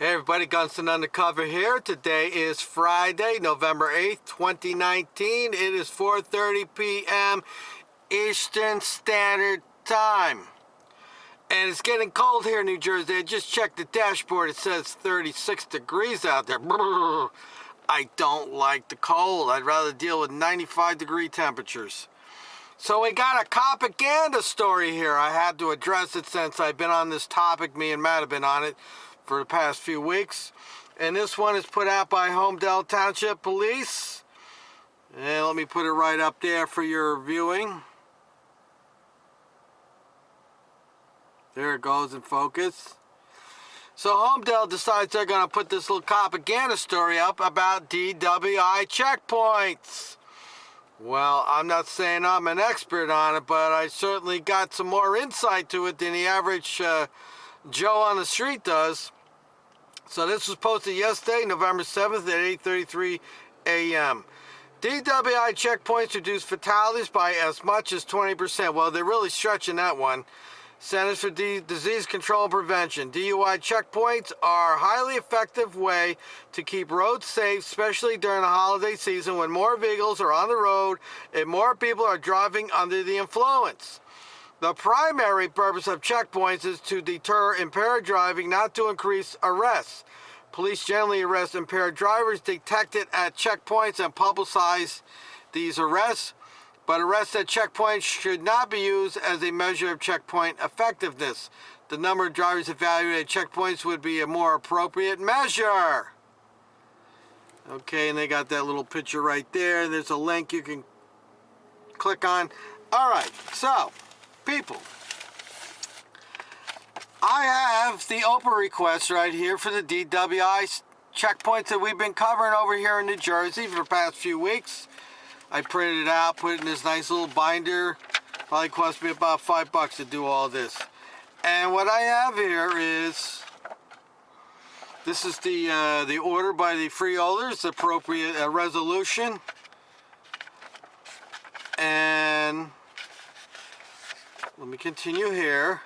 Hey everybody, Gunston Undercover here. Today is Friday, November 8th, 2019. It is 4:30 p.m. Eastern Standard Time. And it's getting cold here in New Jersey. I just checked the dashboard. It says 36 degrees out there. Brrr. I don't like the cold. I'd rather deal with 95-degree temperatures. So we got a Copaganda story here. I had to address it since I've been on this topic. Me and Matt have been on it for the past few weeks. And this one is put out by Holmdel Township Police. And let me put it right up there for your viewing. There it goes in focus. So Holmdel decides they're going to put this little Copaganda story up about DWI checkpoints. Well, I'm not saying I'm an expert on it, but I certainly got some more insight to it than the average Joe on the street does. So this was posted yesterday, November 7th at 8:33 a.m. DWI checkpoints reduce fatalities by as much as 20%. Well, they're really stretching that one. Centers for Disease Control and Prevention. DUI checkpoints are a highly effective way to keep roads safe, especially during the holiday season when more vehicles are on the road and more people are driving under the influence. The primary purpose of checkpoints is to deter impaired driving, not to increase arrests. Police generally arrest impaired drivers detected at checkpoints and publicize these arrests. But arrests at checkpoints should not be used as a measure of checkpoint effectiveness. The number of drivers evaluated at checkpoints would be a more appropriate measure. Okay, and they got that little picture right there. There's a link you can click on. All right, so, people, I have the Oprah request right here for the DWI checkpoints that we've been covering over here in New Jersey for the past few weeks. I printed it out, put it in this nice little binder. Probably cost me about $5 to do all this. And what I have here is, this is the order by the freeholders, the appropriate resolution. And let me continue here.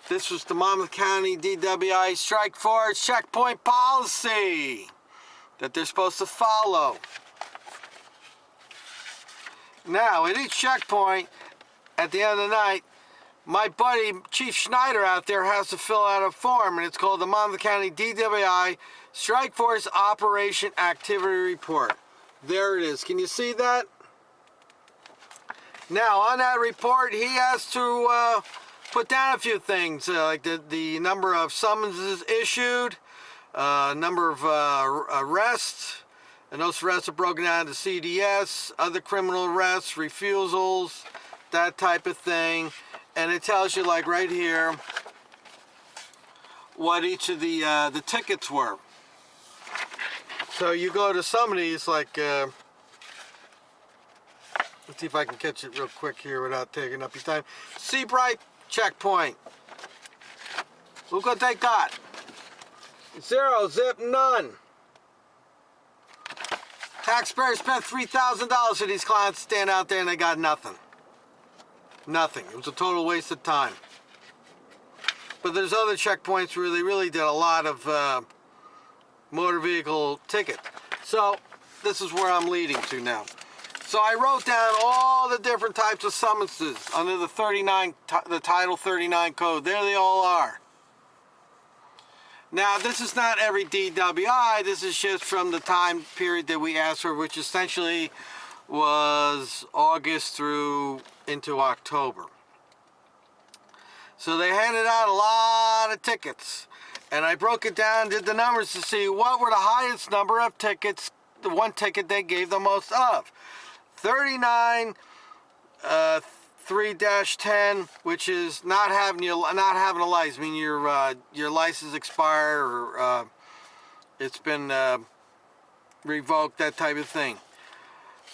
This was the Monmouth County DWI Strike Force checkpoint policy that they're supposed to follow. Now, at each checkpoint, at the end of the night, my buddy Chief Schneider out there has to fill out a form, and it's called the Monmouth County DWI Strike Force Operation Activity Report. There it is. Can you see that? Now, on that report, he has to put down a few things, like the number of summonses issued, number of arrests. And those arrests are broken down to CDS, other criminal arrests, refusals, that type of thing. And it tells you, like right here, what each of the tickets were. So you go to some of these, like, let's see if I can catch it real quick here without taking up your time. Seabright checkpoint. Look what they got. 0, zip, none. Taxpayers spent $3,000 for these clients to stand out there and they got nothing. Nothing. It was a total waste of time. But there's other checkpoints where they really did a lot of motor vehicle ticket. So this is where I'm leading to now. So I wrote down all the different types of summonses under the Title 39 code. There they all are. Now, this is not every DWI. This is just from the time period that we asked for, which essentially was August through into October. So they handed out a lot of tickets. And I broke it down, did the numbers to see what were the highest number of tickets, the one ticket they gave the most of. 39 3-10, which is not having a license. I mean, your license expired or it's been revoked, that type of thing.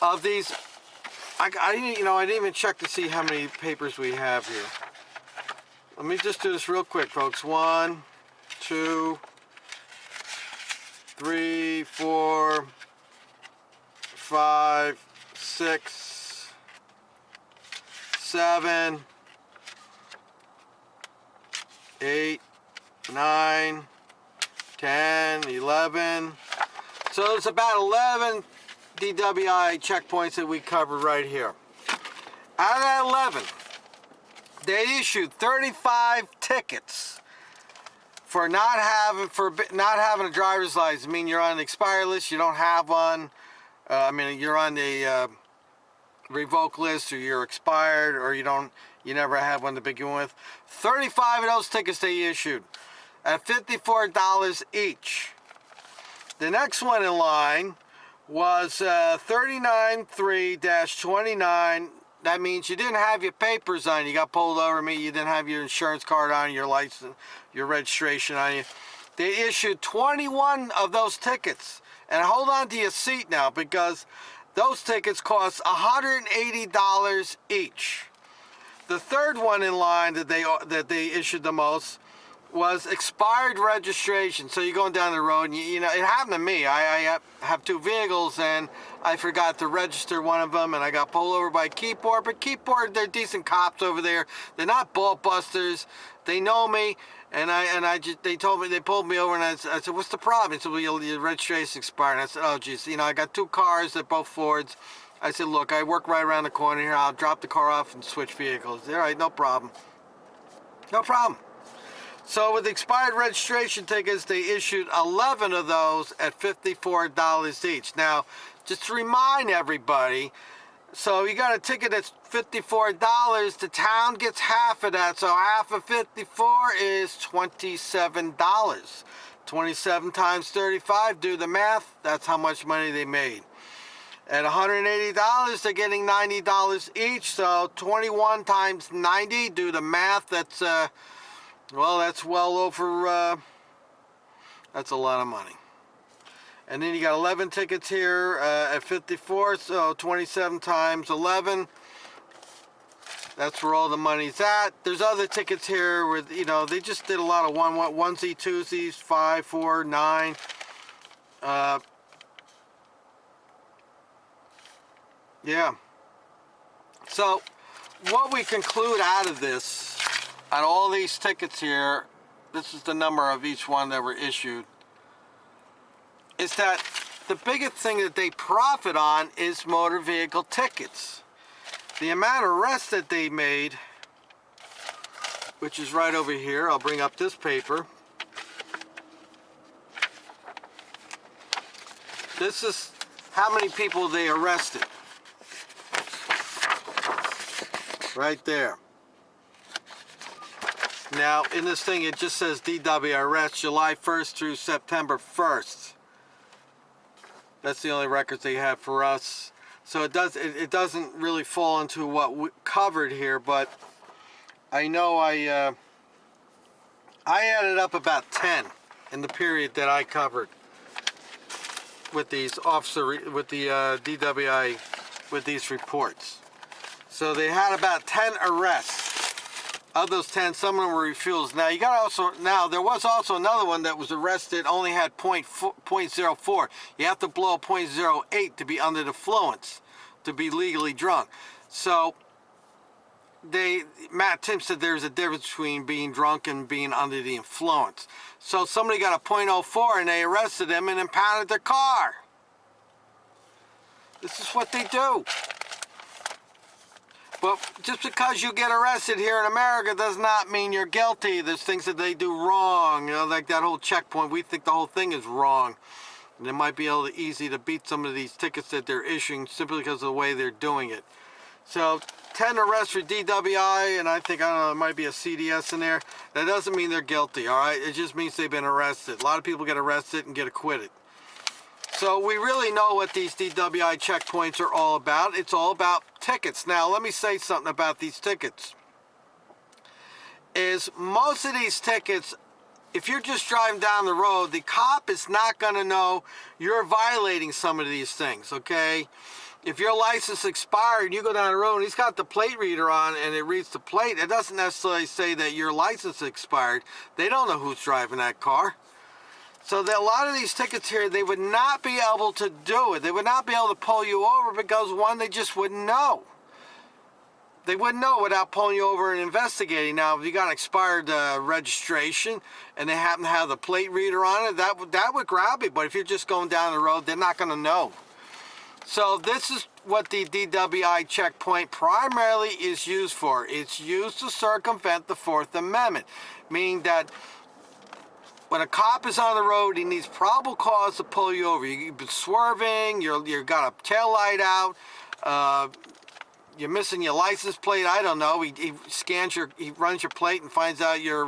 Of these, I didn't even check to see how many papers we have here. Let me just do this real quick, folks. 1, 2, 3, 4, 5, 6. 7, 8, 9, 10, 11. So there's about 11 DWI checkpoints that we covered right here. Out of that 11, they issued 35 tickets for not having a driver's license. I mean, you're on the expired list, you don't have one. You're on the revoke list, or you're expired, or you never had one to begin with. 35 of those tickets they issued at $54 each. The next one in line was 393-29. That means you didn't have your papers on. You got pulled over. You didn't have your insurance card on, your license, your registration on you. They issued 21 of those tickets. And hold on to your seat now, because those tickets cost $180 each. The third one in line that they issued the most was expired registration. So you're going down the road, and it happened to me. I have two vehicles, and I forgot to register one of them, and I got pulled over by Keyport. But Keyport, they're decent cops over there. They're not ball busters. They know me, and they pulled me over, and I said, "What's the problem?" He said, "Well, your registration expired." And I said, "Oh, geez, I got two cars. They're both Fords." I said, "Look, I work right around the corner here. I'll drop the car off and switch vehicles." All right, no problem. No problem. So with expired registration tickets, they issued 11 of those at $54 each. Now, just to remind everybody, so you got a ticket that's $54, the town gets half of that. So half of 54 is $27. 27 times 35, do the math, that's how much money they made. At $180, they're getting $90 each. So 21 times 90, do the math, that's that's well over, that's a lot of money. And then you got 11 tickets here at 54, so 27 times 11. That's where all the money's at. There's other tickets here where, they just did a lot of onesie, twosies, 5, 4, 9. Yeah. So what we conclude out of this, on all these tickets here, this is the number of each one that were issued, is that the biggest thing that they profit on is motor vehicle tickets. The amount of arrests that they made, which is right over here, I'll bring up this paper. This is how many people they arrested. Right there. Now, in this thing, it just says DWI arrest July 1st through September 1st. That's the only records they have for us. So it doesn't really fall into what we covered here, but I know I added up about 10 in the period that I covered with these DWI, with these reports. So they had about 10 arrests. Of those 10, some of them were refused. Now there was also another one that was arrested, only had .04. You have to blow .08 to be under the influence, to be legally drunk. So Matt Tim said there's a difference between being drunk and being under the influence. So somebody got a .04 and they arrested him and impounded their car. This is what they do. But just because you get arrested here in America does not mean you're guilty. There's things that they do wrong, like that whole checkpoint. We think the whole thing is wrong. And it might be easy to beat some of these tickets that they're issuing simply because of the way they're doing it. So 10 arrests for DWI, and I don't know, there might be a CDS in there. That doesn't mean they're guilty, all right? It just means they've been arrested. A lot of people get arrested and get acquitted. So we really know what these DWI checkpoints are all about. It's all about tickets. Now, let me say something about these tickets. Is most of these tickets, if you're just driving down the road, the cop is not going to know you're violating some of these things, okay? If your license expired and you go down the road and he's got the plate reader on and it reads the plate, it doesn't necessarily say that your license expired. They don't know who's driving that car. So that a lot of these tickets here, they would not be able to do it. They would not be able to pull you over because, one, they just wouldn't know. they wouldn't know without pulling you over and investigating. Now, if you got an expired registration and they happen to have the plate reader on it, that would grab it. But if you're just going down the road, they're not going to know. So this is what the DWI checkpoint primarily is used for. It's used to circumvent the Fourth Amendment, meaning that when a cop is on the road, he needs probable cause to pull you over. You've been swerving, you've got a tail light out, you're missing your license plate. I don't know. He runs your plate and finds out your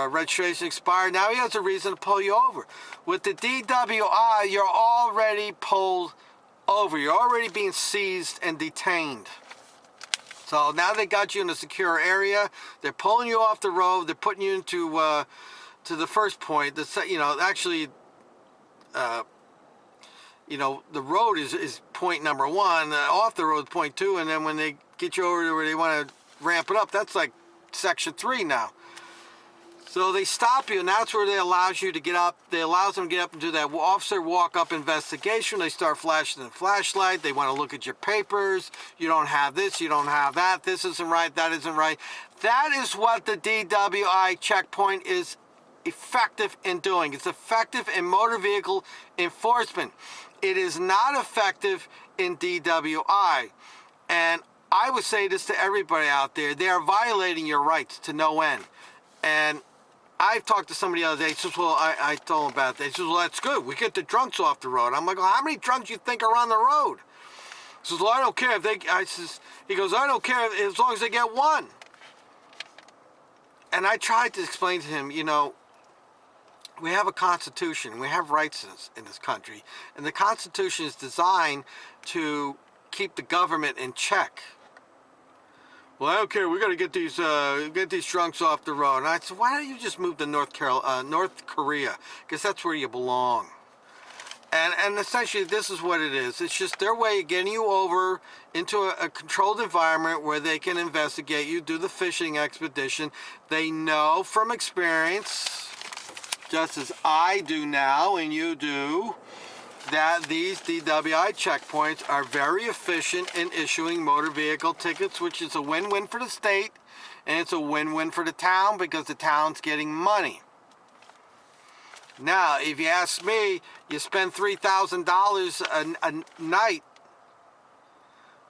registration expired. Now he has a reason to pull you over. With the DWI, you're already pulled over. You're already being seized and detained. So now they got you in a secure area. They're pulling you off the road. They're putting you into to the first point. The road is point number one. Off the road is point two, and then when they get you over to where they want to ramp it up, that's like section 3 now. So they stop you, and that's where they allows you to get up. They allows them to get up and do that officer walk-up investigation. They start flashing the flashlight. They want to look at your papers. You don't have this. You don't have that. This isn't right. That isn't right. That is what the DWI checkpoint is effective in doing. It's effective in motor vehicle enforcement. It is not effective in DWI. And I would say this to everybody out there. They are violating your rights to no end. And I've talked to somebody the other day. He says, well, I told him about that. He says, well, that's good. We get the drunks off the road. I'm like, well, how many drunks do you think are on the road? He says, well, I don't care if they, he goes, I don't care as long as they get one. And I tried to explain to him, we have a constitution. We have rights in this country. And the constitution is designed to keep the government in check. Well, I don't care. We got to get these drunks off the road. And I said, why don't you just move to North Korea? Because that's where you belong. And essentially, this is what it is. It's just their way of getting you over into a controlled environment where they can investigate you, do the fishing expedition. They know from experience, just as I do now and you do, that these DWI checkpoints are very efficient in issuing motor vehicle tickets, which is a win-win for the state, and it's a win-win for the town because the town's getting money. Now, if you ask me, you spend $3,000 a night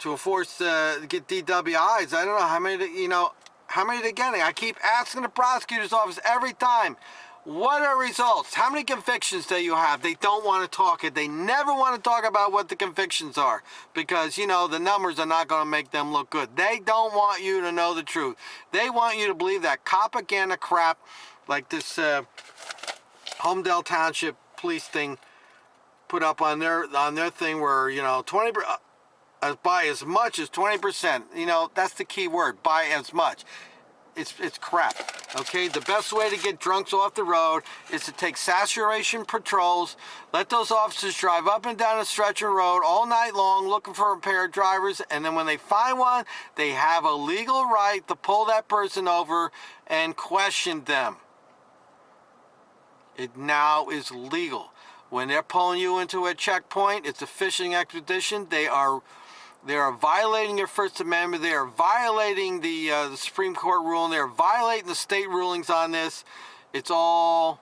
to force to get DWIs. I don't know how many they're getting. I keep asking the prosecutor's office every time, what are results? How many convictions do you have? They don't want to talk it. They never want to talk about what the convictions are because, the numbers are not going to make them look good. They don't want you to know the truth. They want you to believe that Copaganda crap like this Holmdel Township police thing put up on their thing where, 20 buy as much as 20%. That's the key word, buy as much. It's crap, okay? The best way to get drunks off the road is to take saturation patrols, let those officers drive up and down a stretch of road all night long looking for impaired drivers, and then when they find one, they have a legal right to pull that person over and question them. It now is legal. When they're pulling you into a checkpoint, it's a fishing expedition. They are violating your First Amendment. They are violating the Supreme Court ruling. They are violating the state rulings on this. It's all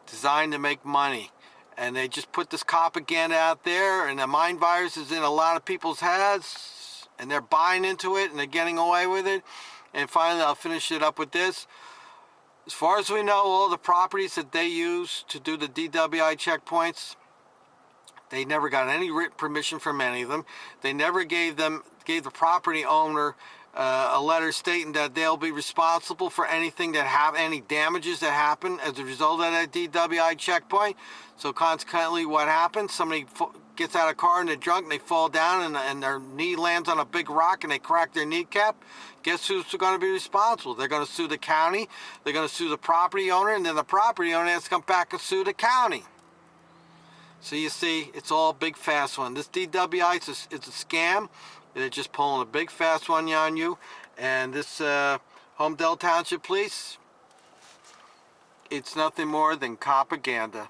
designed to make money. And they just put this propaganda out there, and the mind virus is in a lot of people's heads, and they're buying into it, and they're getting away with it. And finally, I'll finish it up with this. As far as we know, all the properties that they use to do the DWI checkpoints, they never got any written permission from any of them. They never gave the property owner a letter stating that they'll be responsible for anything any damages that happen as a result of that DWI checkpoint. So consequently, what happens? Somebody gets out of a car and they're drunk and they fall down and their knee lands on a big rock and they crack their kneecap. Guess who's going to be responsible? They're going to sue the county. They're going to sue the property owner, and then the property owner has to come back and sue the county. So you see, it's all big fast one. This DWI, it's a scam. They're just pulling a big fast one on you. And this Holmdel Township Police, it's nothing more than Copaganda.